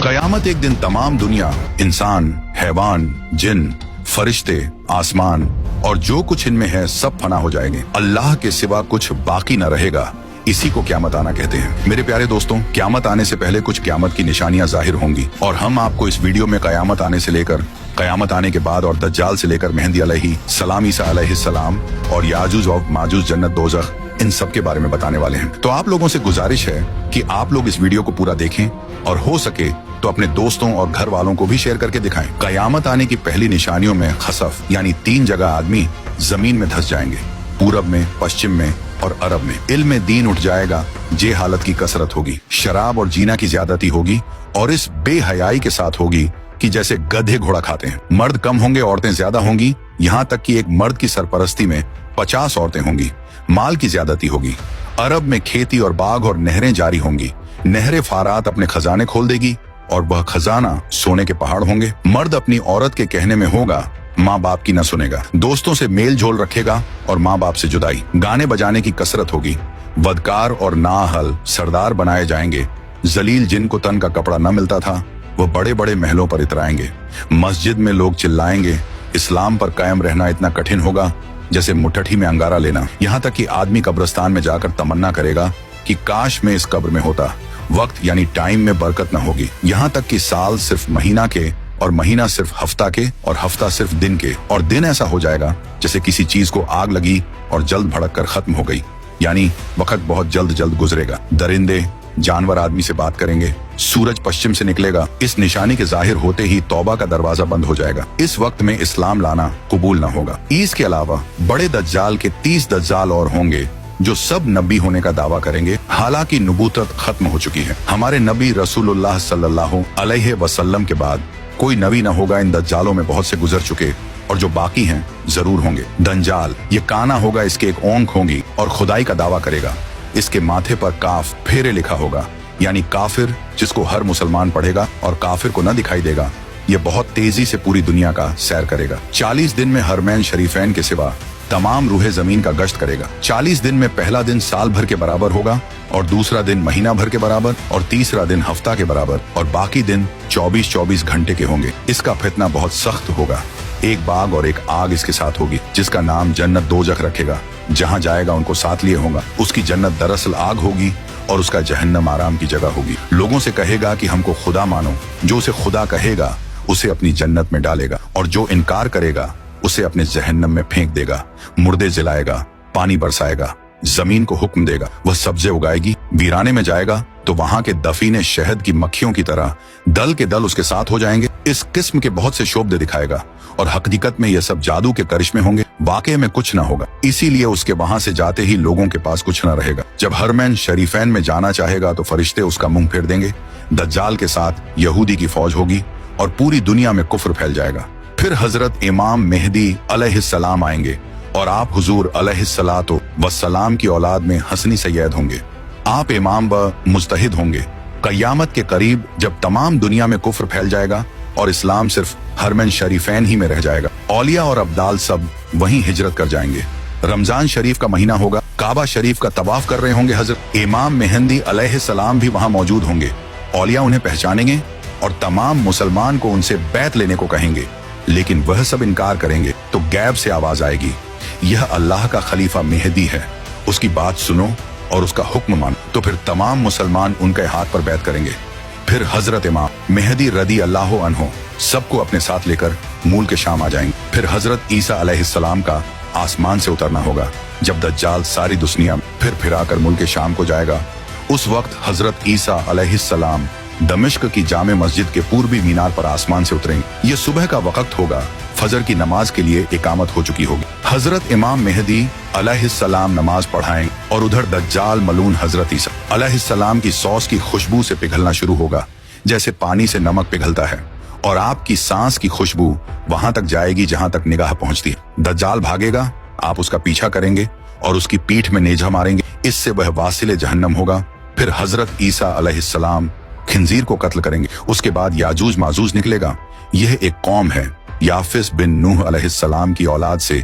कयामत एक दिन तमाम दुनिया, इंसान, हैवान, जिन, फरिश्ते, आसमान और जो कुछ इनमें है सब फना हो जाएंगे। अल्लाह के सिवा कुछ बाकी न रहेगा। इसी को क्यामत आना कहते हैं। मेरे प्यारे दोस्तों, क्यामत आने से पहले कुछ क्यामत की निशानियां जाहिर होंगी और हम आपको इस वीडियो में कयामत आने से लेकर कयामत आने के बाद और दज्जाल से लेकर मेहंदी अलैहिस्सलाम, ईसा अलैहिस्सलाम और याजूज और माजूज, जन्नत, दोज़ख, इन सब के बारे में बताने वाले हैं। तो आप लोगों से गुजारिश है कि आप लोग इस वीडियो को पूरा देखें और हो सके तो अपने दोस्तों और घर वालों को भी शेयर करके दिखाएं। कयामत आने की पहली निशानियों में खसफ यानी 3 जगह आदमी जमीन में धंस जाएंगे, पूरब में, पश्चिम में और अरब में। इल्म में दीन उठ जाएगा, जे हालत की कसरत होगी, शराब और जीना की ज्यादती होगी और इस बेहयाई के साथ होगी कि जैसे गधे घोड़ा खाते हैं। मर्द कम होंगे, औरतें ज्यादा होंगी, यहाँ तक कि एक मर्द की सरपरस्ती में 50 औरतें होंगी। माल की ज्यादती होगी। अरब में खेती और बाग और नहरें जारी होंगी। नहरें फारात अपने खजाने खोल देगी और वह खजाना सोने के पहाड़ होंगे। मर्द अपनी औरत के कहने में होगा, माँ बाप की न सुनेगा। दोस्तों से मेल झोल रखेगा और माँ बाप से जुदाई। गाने बजाने की कसरत होगी। वदकार और नाअहल सरदार बनाए जाएंगे। जलील जिनको तन का कपड़ा न मिलता था वह बड़े बड़े महलों पर इतराएंगे। मस्जिद में लोग चिल्लाएंगे। इस्लाम पर कायम रहना इतना कठिन होगा जैसे मुट्ठी में अंगारा लेना। यहाँ तक कि आदमी कब्रिस्तान में जाकर तमन्ना करेगा कि काश मैं इस कब्र में होता। वक्त यानी टाइम में बरकत न होगी। यहाँ तक कि साल सिर्फ महीना के और महीना सिर्फ हफ्ता के और हफ्ता सिर्फ दिन के और दिन ऐसा हो जाएगा जैसे किसी चीज को आग लगी और जल्द भड़क कर खत्म हो गई। यानी वक्त बहुत जल्द जल्द गुजरेगा। दरिंदे, जानवर आदमी से बात करेंगे। सूरज पश्चिम से निकलेगा। इस निशानी के जाहिर होते ही तौबा का दरवाजा बंद हो जाएगा। इस वक्त में इस्लाम लाना कबूल न होगा। इसके अलावा बड़े दज्जाल के 30 दज्जाल और होंगे जो सब नबी होने का दावा करेंगे। हालांकि नबूवत खत्म हो चुकी है। हमारे नबी रसूलुल्लाह सल्लल्लाहु अलैहि वसल्लम के बाद कोई नबी न होगा। इन दज्जालों में बहुत से गुजर चुके और जो बाकी हैं जरूर होंगे। दंजाल, ये काना होगा, इसके एक ओंख होंगी और खुदाई का दावा करेगा। इसके माथे पर काफ फेरे लिखा होगा, यानी काफिर, जिसको हर मुसलमान पढ़ेगा और काफिर को न दिखाई देगा। ये बहुत तेजी से पूरी दुनिया का सैर करेगा। 40 दिन में हरमैन शरीफैन के सिवा तमाम रूहे जमीन का गश्त करेगा। 40 दिन में पहला दिन साल भर के बराबर होगा और दूसरा दिन महीना भर के बराबर और तीसरा दिन हफ्ता के बराबर और बाकी दिन 24-24 घंटे के होंगे। इसका फितना बहुत सख्त होगा। एक बाग और एक आग इसके साथ होगी जिसका नाम जन्नत, दोज़ख रखेगा। जहाँ जाएगा उनको साथ लिए होगा। उसकी जन्नत दरअसल आग होगी और उसका जहन्नम आराम की जगह होगी। लोगों से कहेगा कि हमको खुदा मानो। जो उसे खुदा कहेगा उसे अपनी जन्नत में डालेगा और जो इनकार करेगा उसे अपने जहन्नम में फेंक देगा। मुर्दे जलाएगा, पानी बरसाएगा, जमीन को हुक्म देगा, वह सब्जे उगाएगी। वीराने में जाएगा तो वहां के दफीने शहद की मक्खियों की तरह दल के दल उसके साथ हो जाएंगे। इस किस्म के बहुत से शोबदे दिखाएगा और हकीकत में यह सब जादू के करिश्मे होंगे। वाकई में कुछ न होगा। इसीलिए उसके वहां से जाते ही लोगों के पास कुछ न रहेगा। जब हरमैन शरीफैन में जाना चाहेगा तो फरिश्ते उसका मुंह फेर देंगे। दज्जाल के साथ यहूदी की फौज होगी और पूरी दुनिया में कुफ्र फैल जाएगा। फिर हजरत इमाम मेहदी अलैहिस्सलाम आएंगे और आप हुजूर अलैहिस्सलातो वस्सलाम की औलाद में हसनी सैयद होंगे। आप इमाम व मुज्तहिद होंगे। कयामत के करीब जब तमाम दुनिया में कुफ्र फैल जाएगा और इस्लाम सिर्फ हरमैन शरीफैन ही में रह जाएगा, औलिया और अब्दाल सब वहीं हिजरत कर जाएंगे। रमजान शरीफ का महीना होगा। काबा शरीफ का तवाफ कर रहे होंगे हजरत इमाम मेहदी अलैहिस्सलाम भी वहां मौजूद होंगे। औलिया उन्हें पहचानेंगे और तमाम मुसलमान को उनसे बैत लेने को कहेंगे, लेकिन वह सब इनकार करेंगे तो गैब से आवाज आएगी, यह अल्लाह का खलीफा मेहदी है, उसकी बात सुनो और उसका हुक्म मानो। तो फिर तमाम मुसलमान उनके हाथ पर बैत करेंगे। फिर हजरत इमाम मेहदी रदी अल्लाह अन्हो सबको अपने साथ लेकर मूल के शाम आ जाएंगे। फिर हजरत ईसा अलैहिस्सलाम का आसमान से उतरना होगा। जब दज्जाल सारी दुनिया फिर फिराकर मुल्क के शाम को जाएगा, उस वक्त हजरत ईसा अलैहिस्सलाम दमिश्क की जामे मस्जिद के पूर्वी मीनार पर आसमान से उतरेंगे। ये सुबह का वक्त होगा। फजर की नमाज के लिए इकामत हो चुकी होगी। हजरत इमाम मेहदी अलैहिस्सलाम नमाज पढ़ाएंगे और उधर दज्जाल मलून हजरत ईसा अलैहिस्सलाम की सॉस की खुशबू से पिघलना शुरू होगा जैसे पानी से नमक पिघलता है और आपकी सांस की खुशबू वहां तक जाएगी जहां तक निगाह पहुंचती है। दज्जाल भागेगा, आप उसका पीछा करेंगे और उसकी पीठ में नेजा मारेंगे। इससे वह वासिले जहन्नम होगा। फिर हजरत ईसा अलैहिस्सलाम खिंजीर को कत्ल करेंगे। उसके बाद याजूज माजूज निकलेगा। यह एक कौम है। याफिस बिन नूह अलैहिस्सलाम की औलाद से